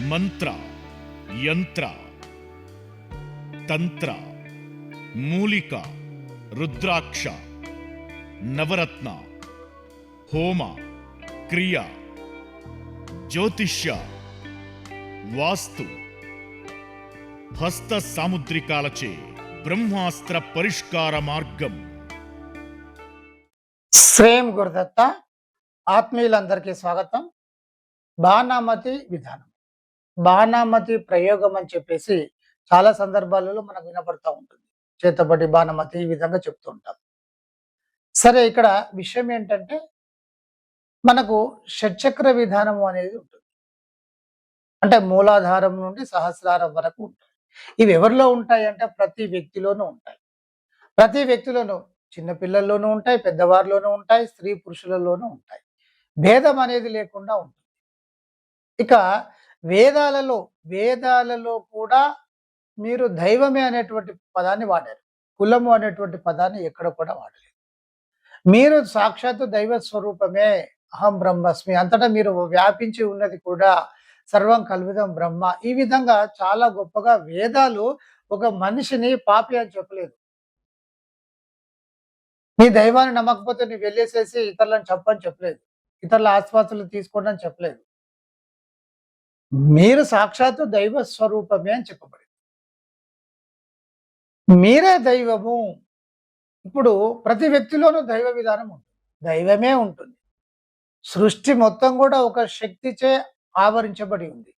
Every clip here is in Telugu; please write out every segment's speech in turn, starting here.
మంత్ర, యంత్ర, తంత్ర, మూలిక, రుద్రాక్ష, నవరత్న, హోమ, క్రియ, జ్యోతిష్య, వాస్తు, హస్త సాముద్రికాలచే బ్రహ్మాస్త్ర పరిష్కార మార్గం. శ్రేయం గురుదత్త. ఆత్మీయులందరికీ స్వాగతం. బాణామతి విధానం, బాణామతి ప్రయోగం అని చెప్పేసి చాలా సందర్భాలలో మనకు వినపడతా ఉంటుంది. చేతబడి బాణామతి ఈ విధంగా చెప్తూ ఉంటాం. సరే, ఇక్కడ విషయం ఏంటంటే మనకు షట్చక్ర విధానం అనేది ఉంటుంది. అంటే మూలాధారం నుండి సహస్రారం వరకు ఉంటాయి. ఇవి ఎవరిలో ఉంటాయి అంటే ప్రతి వ్యక్తిలోనూ ఉంటాయి. ప్రతి వ్యక్తిలోనూ, చిన్నపిల్లల్లోనూ ఉంటాయి, పెద్దవారిలోనూ ఉంటాయి, స్త్రీ పురుషులలోనూ ఉంటాయి. భేదం అనేది లేకుండా ఉంటుంది. ఇక వేదాలలో కూడా మీరు దైవమే అనేటువంటి పదాన్ని వాడారు. కులము అనేటువంటి పదాన్ని ఎక్కడ కూడా వాడలేదు. మీరు సాక్షాత్తు దైవ స్వరూపమే, అహం బ్రహ్మస్మి, అంతటా మీరు వ్యాపించి ఉన్నది కూడా సర్వం కల్విదం బ్రహ్మ. ఈ విధంగా చాలా గొప్పగా వేదాలు ఒక మనిషిని పాపి అని చెప్పలేదు. నీ దైవాన్ని నమ్మకపోతే నువ్వు వెళ్ళేసేసి ఇతరులను చెప్పని చెప్పలేదు. ఇతరుల ఆస్వాస్తులు తీసుకోండి అని చెప్పలేదు. మీరు సాక్షాత్తు దైవ స్వరూపమే అని చెప్పబడింది. మీరే దైవము. ఇప్పుడు ప్రతి వ్యక్తిలోనూ దైవ విధానం ఉంటుంది, దైవమే ఉంటుంది. సృష్టి మొత్తం కూడా ఒక శక్తిచే ఆవరించబడి ఉంది.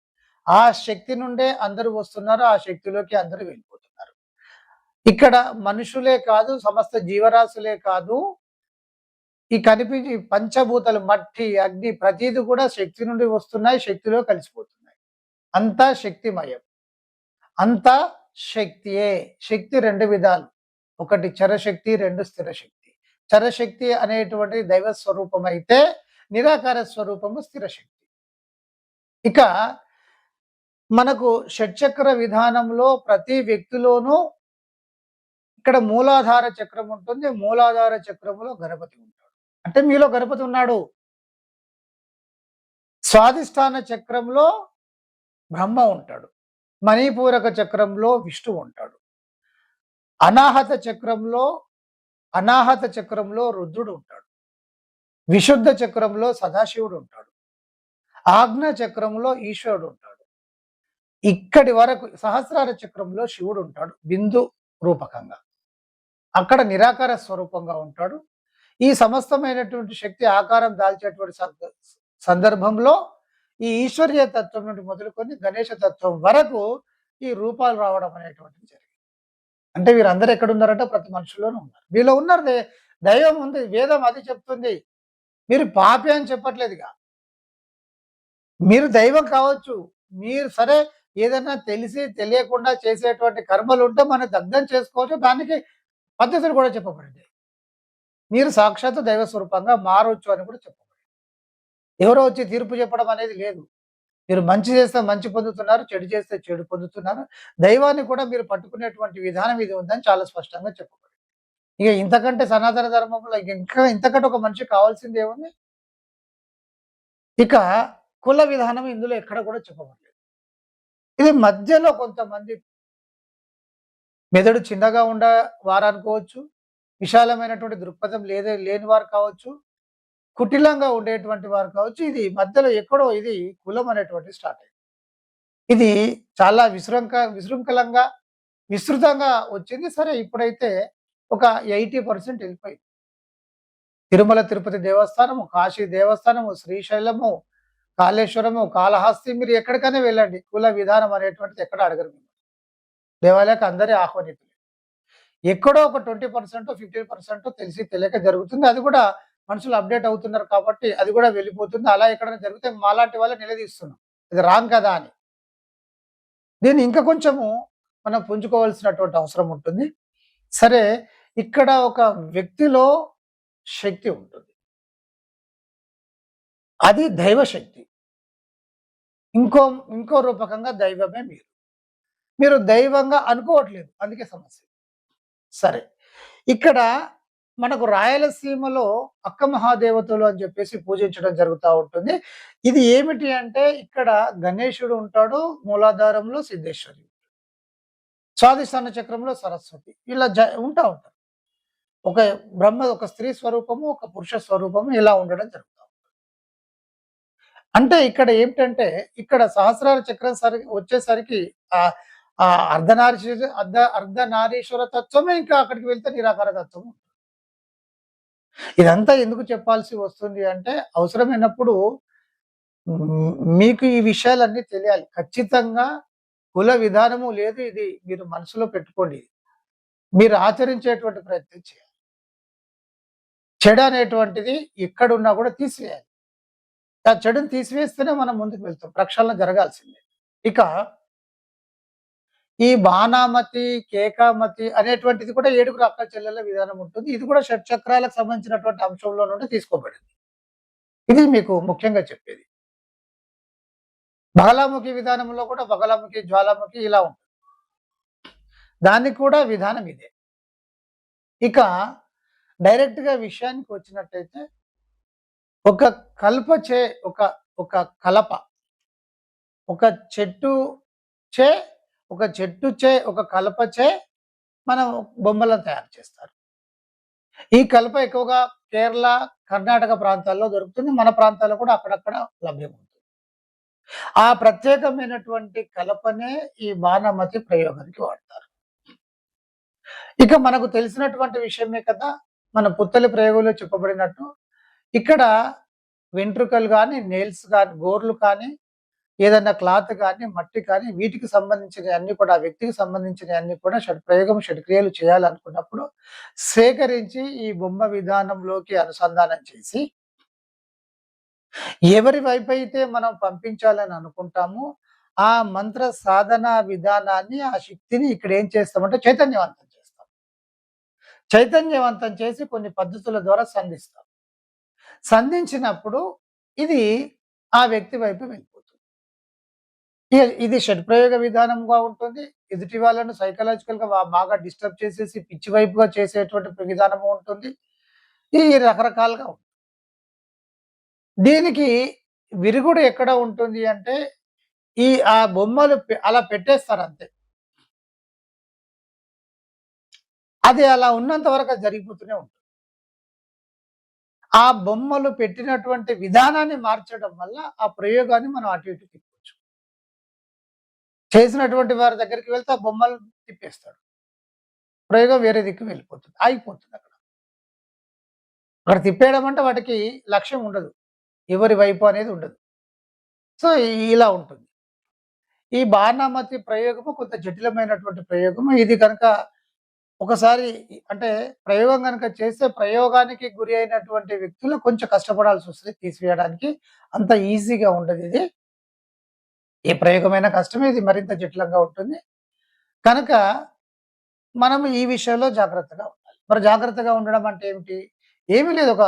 ఆ శక్తి నుండే అందరూ వస్తున్నారు, ఆ శక్తిలోకి అందరూ వెళ్ళిపోతున్నారు. ఇక్కడ మనుషులే కాదు, సమస్త జీవరాశులే కాదు, ఈ కనిపించి పంచభూతాలు, మట్టి, అగ్ని, ప్రతిది కూడా శక్తి నుండి వస్తున్నాయి, శక్తిలో కలిసిపోతున్నాయి. అంతా శక్తిమయం, అంతా శక్తియే. శక్తి రెండు విధాలు, ఒకటి చరశక్తి, రెండు స్థిర శక్తి. చరశక్తి అనేటువంటి దైవ స్వరూపం అయితే, నిరాకార స్వరూపము స్థిర శక్తి. ఇక మనకు షట్చక్ర విధానంలో ప్రతి వ్యక్తిలోనూ ఇక్కడ మూలాధార చక్రం ఉంటుంది. మూలాధార చక్రములో గణపతి ఉంటాడు, అంటే మీలో గణపతి ఉన్నాడు. స్వాధిష్టాన చక్రంలో బ్రహ్మ ఉంటాడు. మణిపూరక చక్రంలో విష్ణు ఉంటాడు. అనాహత చక్రంలో రుద్రుడు ఉంటాడు. విశుద్ధ చక్రంలో సదాశివుడు ఉంటాడు. ఆజ్ఞ చక్రంలో ఈశ్వరుడు ఉంటాడు. ఇక్కడి వరకు సహస్రార చక్రంలో శివుడు ఉంటాడు, బిందు రూపకంగా. అక్కడ నిరాకార స్వరూపంగా ఉంటాడు. ఈ సమస్తమైనటువంటి శక్తి ఆకారం దాల్చేటువంటి సందర్భంలో ఈ ఈశ్వర్య తత్వం నుండి మొదలుకొని గణేష తత్వం వరకు ఈ రూపాలు రావడం అనేటువంటిది జరిగింది. అంటే వీరందరూ ఎక్కడున్నారంటే ప్రతి మనుషుల్లోనూ ఉన్నారు. వీళ్ళు ఉన్నారు, దైవం ఉంది. వేదం అది చెప్తుంది. మీరు పాపి అని చెప్పట్లేదుగా. మీరు దైవం కావచ్చు, మీరు సరే ఏదైనా తెలిసి తెలియకుండా చేసేటువంటి కర్మలు ఉంటే మనం దగ్ధం చేసుకోవచ్చు. దానికి పద్ధతులు కూడా చెప్పబడింది. మీరు సాక్షాత్తు దైవ స్వరూపంగా మారవచ్చు అని కూడా చెప్పబడింది. ఎవరో వచ్చి తీర్పు చెప్పడం అనేది లేదు. మీరు మంచి చేస్తే మంచి పొందుతున్నారు, చెడు చేస్తే చెడు పొందుతున్నారు. దైవాన్ని కూడా మీరు పట్టుకునేటువంటి విధానం ఇది ఉందని చాలా స్పష్టంగా చెప్పబడింది. ఇక ఇంతకంటే సనాతన ధర్మంలో ఇంకా ఇంతకంటే ఒక మనిషి కావాల్సింది ఏముంది? ఇక కుల విధానం ఇందులో ఎక్కడ కూడా చెప్పబడలేదు. ఇది మధ్యలో కొంతమంది మెదడు చిన్నగా ఉండే వారు అనుకోవచ్చు, విశాలమైనటువంటి దృక్పథం లేని వారు కావచ్చు, కుటిలంగా ఉండేటువంటి వారు కావచ్చు. ఇది మధ్యలో ఎక్కడో ఇది కులం అనేటువంటి స్టార్ట్ అయింది. ఇది చాలా విశృంఖలంగా విస్తృతంగా వచ్చింది. సరే, ఇప్పుడైతే ఒక 80% వెళ్ళిపోయింది. తిరుమల తిరుపతి దేవస్థానము, కాశీ దేవస్థానము, శ్రీశైలము, కాళేశ్వరము, కాళహస్తి, మీరు ఎక్కడికైనా వెళ్ళండి, కుల విధానం అనేటువంటిది ఎక్కడ అడగరు. దేవాలయానికి అందరి ఆహ్వానితులు. ఎక్కడో ఒక 20%, 15% తెలిసి తెలియక జరుగుతుంది. అది కూడా మనుషులు అప్డేట్ అవుతున్నారు కాబట్టి అది కూడా వెళ్ళిపోతుంది. అలా ఎక్కడైనా జరిగితే మాలాంటి వాళ్ళే నిలదీస్తున్నాం, ఇది రాంగ్ కదా అని. దీన్ని ఇంకా కొంచెము మనం పుంజుకోవాల్సినటువంటి అవసరం ఉంటుంది. సరే, ఇక్కడ ఒక వ్యక్తిలో శక్తి ఉంటుంది, అది దైవశక్తి. ఇంకో రూపకంగా దైవమే మీరు దైవంగా అనుకోవట్లేదు, అందుకే సమస్య. సరే, ఇక్కడ మనకు రాయలసీమలో అక్క మహాదేవతలు అని చెప్పేసి పూజించడం జరుగుతా ఉంటుంది. ఇది ఏమిటి అంటే ఇక్కడ గణేశుడు ఉంటాడు, మూలాధారంలో సిద్ధేశ్వరి, స్వాధిష్టాన చక్రంలో సరస్వతి ఇలా ఉంటా ఉంటారు. ఒక ఒక స్త్రీ స్వరూపము, ఒక పురుష స్వరూపము ఇలా ఉండడం జరుగుతా ఉంటుంది. అంటే ఇక్కడ ఏమిటంటే ఇక్కడ సహస్రార చక్రం వచ్చేసరికి ఆహ్, ఆహ్, అర్ధనారీశ్వర తత్వమే ఇంకా అక్కడికి వెళ్తే నిరాకార తత్వం. ఇదంతా ఎందుకు చెప్పాల్సి వస్తుంది అంటే అవసరమైనప్పుడు మీకు ఈ విషయాలన్నీ తెలియాలి. ఖచ్చితంగా కుల విధానము లేదు. ఇది మీరు మనసులో పెట్టుకోండి. మీరు ఆచరించేటువంటి ప్రయత్నం చేయాలి. చెడు అనేటువంటిది ఎక్కడున్నా కూడా తీసివేయాలి. ఆ చెడుని తీసివేస్తేనే మనం ముందుకు వెళ్తాం. ప్రక్షాళన జరగాల్సిందే. ఇక ఈ బాణామతి, కేకామతి అనేటువంటిది కూడా 7 అక్క చెల్లెల విధానం ఉంటుంది. ఇది కూడా షట్‌చక్రాలకు సంబంధించినటువంటి అంశంలో నుండి తీసుకోబడింది. ఇది మీకు ముఖ్యంగా చెప్పేది. బగలాముఖి విధానంలో కూడా బగలాముఖి, జ్వాలాముఖి ఇలా ఉంటుంది. దానికి కూడా విధానం ఇదే. ఇక డైరెక్ట్‌గా విషయానికి వచ్చినట్టయితే ఒక కల్ప చే ఒక ఒక కలప, ఒక చెట్టు చే ఒక కలప చే మనం బొమ్మలను తయారు చేస్తారు. ఈ కలప ఎక్కువగా కేరళ, కర్ణాటక ప్రాంతాల్లో దొరుకుతుంది. మన ప్రాంతాల్లో కూడా అక్కడక్కడ లభ్యమవుతుంది. ఆ ప్రత్యేకమైనటువంటి కలపనే ఈ బాణమతి ప్రయోగానికి వాడతారు. ఇక మనకు తెలిసినటువంటి విషయమే కదా! మన పుత్తలి ప్రయోగంలో చెప్పబడినట్టు ఇక్కడ వెంట్రుకలు గాని, నెయిల్స్ గాని, గోర్లు కానీ, ఏదన్నా క్లాత్ కానీ, మట్టి కానీ వీటికి సంబంధించినయన్నీ కూడా ఆ వ్యక్తికి సంబంధించినయన్నీ కూడా ప్రయోగం, షట్‌క్రియలు చేయాలనుకున్నప్పుడు సేకరించి ఈ బొమ్మ విధానంలోకి అనుసంధానం చేసి ఎవరి వైపైతే మనం పంపించాలని అనుకుంటామో ఆ మంత్ర సాధన విధానాన్ని, ఆ శక్తిని ఇక్కడ ఏం చేస్తామంటే చైతన్యవంతం చేస్తాం. చైతన్యవంతం చేసి కొన్ని పద్ధతుల ద్వారా సంధిస్తాం. సంధించినప్పుడు ఇది ఆ వ్యక్తి వైపు వెళ్ళిపోతుంది. ఇది షడ్‌ప్రయోగ విధానంగా ఉంటుంది. ఎదుటి వాళ్ళను సైకలాజికల్‌గా బాగా డిస్టర్బ్ చేసేసి పిచ్చి వైపుగా చేసేటువంటి విధానము ఉంటుంది. ఈ రకరకాలుగా ఉంటుంది. దీనికి విరుగుడు ఎక్కడ ఉంటుంది అంటే ఆ బొమ్మలు అలా పెట్టేస్తారు అంతే. అది అలా ఉన్నంత వరకు అది జరిగిపోతూనే ఉంటుంది. ఆ బొమ్మలు పెట్టినటువంటి విధానాన్ని మార్చడం వల్ల ఆ ప్రయోగాన్ని మనం అటు ఇటు తిప్పొచ్చు. చేసినటువంటి వారి దగ్గరికి వెళ్తే ఆ బొమ్మలు తిప్పేస్తాడు. ప్రయోగం వేరే దిక్కు వెళ్ళిపోతుంది. ఆగిపోతుంది అక్కడ. అక్కడ తిప్పేయడం అంటే వాటికి లక్ష్యం ఉండదు. ఎవరి వైపు అనేది ఉండదు. సో, ఇలా ఉంటుంది. ఈ బాణామతి ప్రయోగము కొంత జటిలమైనటువంటి ప్రయోగము. ఇది కనుక ఒకసారి అంటే ప్రయోగం గనుక చేస్తే ప్రయోగానికి గురి అయినటువంటి వ్యక్తులు కొంచెం కష్టపడాల్సొస్తది తీసివేయడానికి. అంత ఈజీగా ఉండదిది. ఏ ప్రయోగమైనా కష్టమే. ఇది మరింత జటిలంగా ఉంటుంది. కనుక మనం ఈ విషయంలో జాగ్రత్తగా ఉండాలి. మరి జాగ్రత్తగా ఉండడం అంటే ఏమిటి? ఏమీ లేదు. ఒక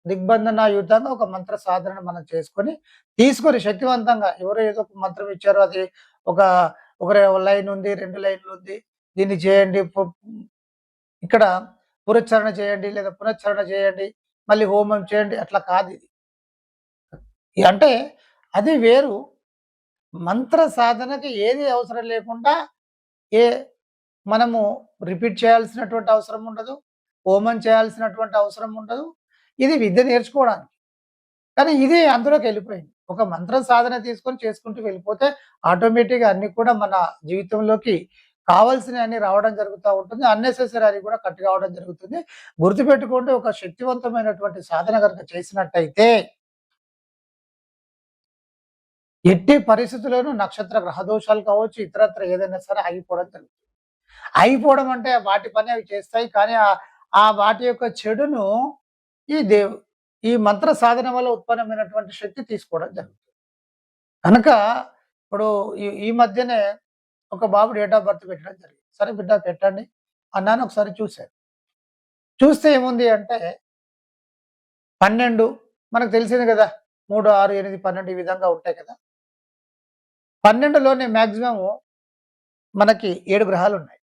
దిగ్బంధనాయుతంగా ఒక మంత్ర సాధనను మనం తీసుకొని శక్తివంతంగా ఎవరో ఏదో ఒక మంత్రం ఇచ్చారో అది ఒక ఒక లైన్ ఉంది, 2 లైన్‌లుంది. దీన్ని చేయండి. ఇక్కడ పురచ్చారణ చేయండి, లేదా పునశ్చరణ చేయండి, మళ్ళీ హోమం చేయండి అట్లా కాదిది. అంటే అది వేరు. మంత్ర సాధనకి ఏది అవసరం లేకుండా ఏ మనము రిపీట్ చేయాల్సినటువంటి అవసరం ఉండదు. హోమం చేయాల్సినటువంటి అవసరం ఉండదు. ఇది విద్య నేర్చుకోవడానికి. కానీ ఇది అందులోకెళ్ళిపోయింది. ఒక మంత్ర సాధన తీసుకొని చేసుకుంటూ వెళ్ళిపోతే ఆటోమేటిక్‌గా అన్నీ కూడా మన జీవితంలోకి కావాల్సినయన్నీ రావడం జరుగుతా ఉంటుంది. అన్నెసెసరీ అని కూడా కట్ కావడం జరుగుతుంది. గుర్తుపెట్టుకోండి ఒక శక్తివంతమైనటువంటి సాధన గనుక చేసినట్టయితే ఎట్టి పరిస్థితుల్లోనూ నక్షత్ర గ్రహ దోషాలు కావచ్చు, ఇతరత్ర ఏదైనా సరే ఆగిపోవడం జరుగుతుంది. ఆగిపోవడం అంటే వాటి పని అవి చేస్తాయి. కానీ ఆ వాటి యొక్క చెడును ఈ ఈ మంత్ర సాధన వల్ల ఉత్పన్నమైనటువంటి శక్తి తీసుకోవడం జరుగుతుంది. కనుక ఇప్పుడు ఈ మధ్యనే ఒక బాబు డేట్ ఆఫ్ బర్త్ పెట్టడం జరిగింది. సరే బిడ్డ పెట్టండి అన్నాను. ఒకసారి చూశాను. చూస్తే ఏముంది అంటే 12 మనకు తెలిసింది కదా! 3, 6, 8, 12 ఈ విధంగా ఉంటాయి కదా! 12లోనే మాక్సిమం మనకి 7 గ్రహాలున్నాయి.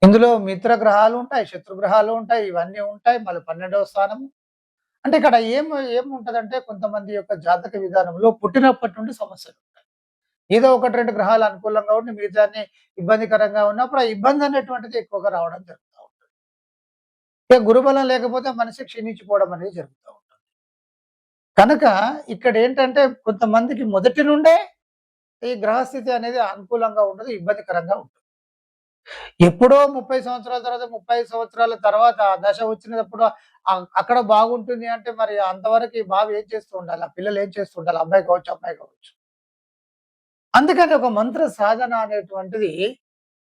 ఇందులో మిత్ర గ్రహాలు ఉంటాయి, శత్రు గ్రహాలు ఉంటాయి, ఇవన్నీ ఉంటాయి. మళ్ళీ 12వ స్థానము. అంటే ఇక్కడ ఏముంటదంటే కొంతమంది యొక్క జాతక విధానంలో పుట్టినప్పటి నుండి సమస్యలుంటాయి. ఏదో 1, 2 గ్రహాలు అనుకూలంగా ఉండి మిగతాన్ని ఇబ్బందికరంగా ఉన్నప్పుడు ఆ ఇబ్బంది అనేటువంటిది ఎక్కువగా రావడం జరుగుతా ఉంటది. ఇక గురుబలం లేకపోతే మనిషి క్షీణించిపోవడం అనేది జరుగుతా ఉంటుంది. కనుక ఇక్కడేంటంటే కొంతమందికి మొదటి నుండే ఈ గ్రహస్థితి అనేది అనుకూలంగా ఉండదు, ఇబ్బందికరంగా ఉంటుంది. ఎప్పుడో 30 సంవత్సరాల తర్వాత, 35 సంవత్సరాల తర్వాత ఆ దశ వచ్చినప్పుడు అక్కడ బాగుంటుంది అంటే మరి అంతవరకు ఈ బాబు ఏం చేస్తూ ఉండాలి? ఆ పిల్లలు ఏం చేస్తూ ఉండాలి? అబ్బాయి కావచ్చు, అమ్మాయి కావచ్చు. అందుకని ఒక మంత్ర సాధన అనేటువంటిది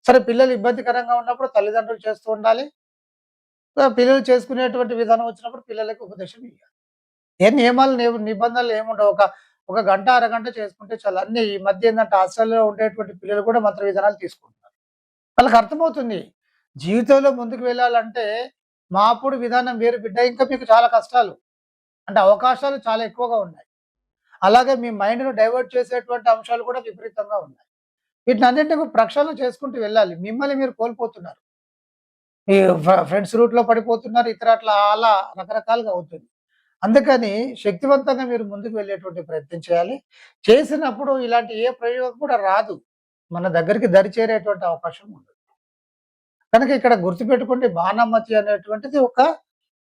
సరే పిల్లలు ఇబ్బందికరంగా ఉన్నప్పుడు తల్లిదండ్రులు చేస్తూ ఉండాలి. పిల్లలు చేసుకునేటువంటి విధానం వచ్చినప్పుడు పిల్లలకి ఉపదేశం ఇయ్యాలి. ఏ నియమాలు, నిబంధనలు ఏముండవు. ఒక గంట, అరగంట చేసుకుంటే చాలు. అన్నీ ఈ మధ్య ఏందంటే హాస్టల్‌లో ఉండేటువంటి పిల్లలు కూడా మంత్ర విధానాలు తీసుకుంటున్నారు. వాళ్ళకి అర్థమవుతుంది. జీవితంలో ముందుకు వెళ్ళాలంటే మా అప్పుడు విధానం వేరు బిడ్డ. ఇంకా మీకు చాలా కష్టాలు. అంటే అవకాశాలు చాలా ఎక్కువగా ఉన్నాయి. అలాగే మీ మైండ్‌ను డైవర్ట్ చేసేటువంటి అంశాలు కూడా విపరీతంగా ఉన్నాయి. వీటినన్నిటిని ప్రక్షాళన చేసుకుంటూ వెళ్ళాలి. మిమ్మల్ని మీరు కోల్పోతున్నారు. ఈ ఫ్రెండ్స్ రూట్‌లో పడిపోతున్నారు. ఇతర అలా రకరకాలుగా అవుతుంది. అందుకని శక్తివంతంగా మీరు ముందుకు వెళ్ళేటువంటి ప్రయత్నం చేయాలి. చేసినప్పుడు ఇలాంటి ఏ ప్రయోగం కూడా రాదు. మన దగ్గరికి దరి చేరేటువంటి అవకాశం ఉండదు. కనుక ఇక్కడ గుర్తుపెట్టుకోండి, బాణమతి అనేటువంటిది ఒక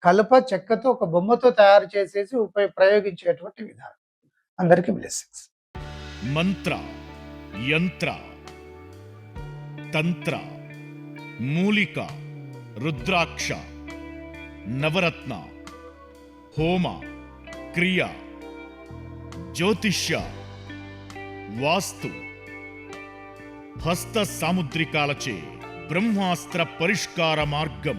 కలప చెక్కతో ఒక బొమ్మతో తయారు చేసేసి ప్రయోగించేటువంటి విధానం. అందరికీ బ్లెస్సింగ్స్. మంత్ర, యంత్ర, తంత్ర, మూలిక, రుద్రాక్ష, నవరత్న, హోమ, క్రియ, జ్యోతిష్య, వాస్తు, హస్త సాముద్రికాలచే బ్రహ్మాస్త్ర పరిష్కార మార్గం